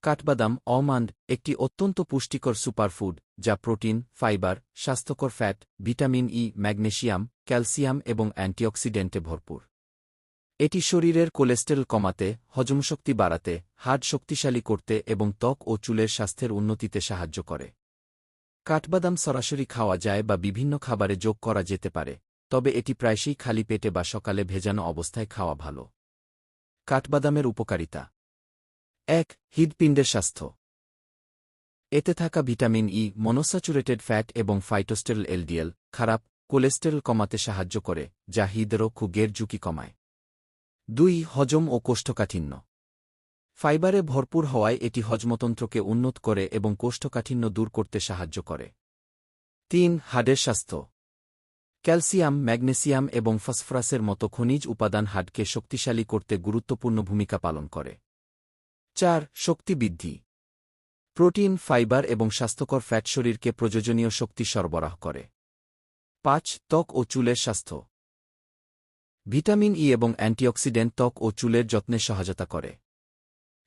কাঠবাদাম অলমন্ড একটি অত্যন্ত পুষ্টিকর সুপারফুড যা প্রোটিন, ফাইবার, স্বাস্থ্যকর fat, vitamin E, magnesium, calcium এবং অ্যান্টিঅক্সিডেন্টে ভরপুর। এটি শরীরের কোলেস্টেরল কমাতে, হজমশক্তি বাড়াতে, হাড় শক্তিশালী করতে এবং ত্বক ও চুলের স্বাস্থ্যের উন্নতিতে সাহায্য করে। কাঠবাদাম সরাসরি খাওয়া যায় বা বিভিন্ন খাবারে যোগ করা যেতে পারে, তবে এটি প্রায়শই খালি পেটে বা সকালে ভেজানো অবস্থায় খাওয়া ভালো। কাঠবাদামের উপকারিতা ১. হৃৎপিণ্ডের স্বাস্থ্য। এতে থাকা ভিটামিন ই, মনোস্যাচুরেটেড ফ্যাট এবং ফাইটোস্টেরল এলডিএল খারাপ কোলেস্টেরল কমাতে সাহায্য করে, যা হৃদরোগ ও গের ঝুঁকি কমায়। ২. হজম ও কোষ্ঠকাঠিন্য। ফাইবারে ভরপুর হওয়ায় এটি হজমতন্ত্রকে উন্নত করে এবং কোষ্ঠকাঠিন্য দূর করতে সাহায্য করে। ৩. হাড়ের স্বাস্থ্য। ক্যালসিয়াম, ম্যাগনেসিয়াম এবং ফসফরাসের মতো খনিজ উপাদান হাড়কে শক্তিশালী করতে গুরুত্বপূর্ণ ভূমিকা পালন করে। ৪. শক্তি বৃদ্ধি। প্রোটিন, ফাইবার এবং স্বাস্থ্যকর ফ্যাট শরীরকে প্রয়োজনীয় শক্তি সরবরাহ করে। ৫. ত্বক ও চুলের স্বাস্থ্য। ভিটামিন ই এবং অ্যান্টিঅক্সিডেন্ট ত্বক ও চুলের যত্নে সহায়তা করে।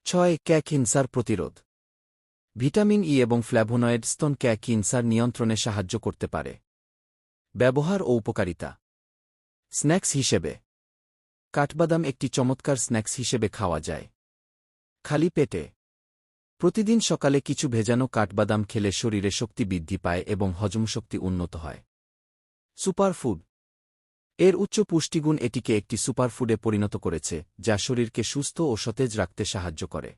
৬. ক্যান্সার প্রতিরোধ। ভিটামিন ই এবং ফ্ল্যাভোনয়েড স্তন ক্যান্সার নিয়ন্ত্রণে সাহায্য করতে পারে। ব্যবহার ও উপকারিতা। স্ন্যাক্স হিসেবে কাঠবাদাম একটি চমৎকার স্ন্যাক্স হিসেবে খাওয়া যায়। খালি পেটে প্রতিদিন সকালে কিছু ভেজানো কাঠবাদাম খেলে শরীরে শক্তি বৃদ্ধি পায় এবং হজমশক্তি উন্নত হয়। সুপারফুড। এর উচ্চ পুষ্টিগুণ এটিকে একটি সুপারফুডে পরিণত করেছে, যা শরীরকে সুস্থ ও সতেজ রাখতে সাহায্য করে।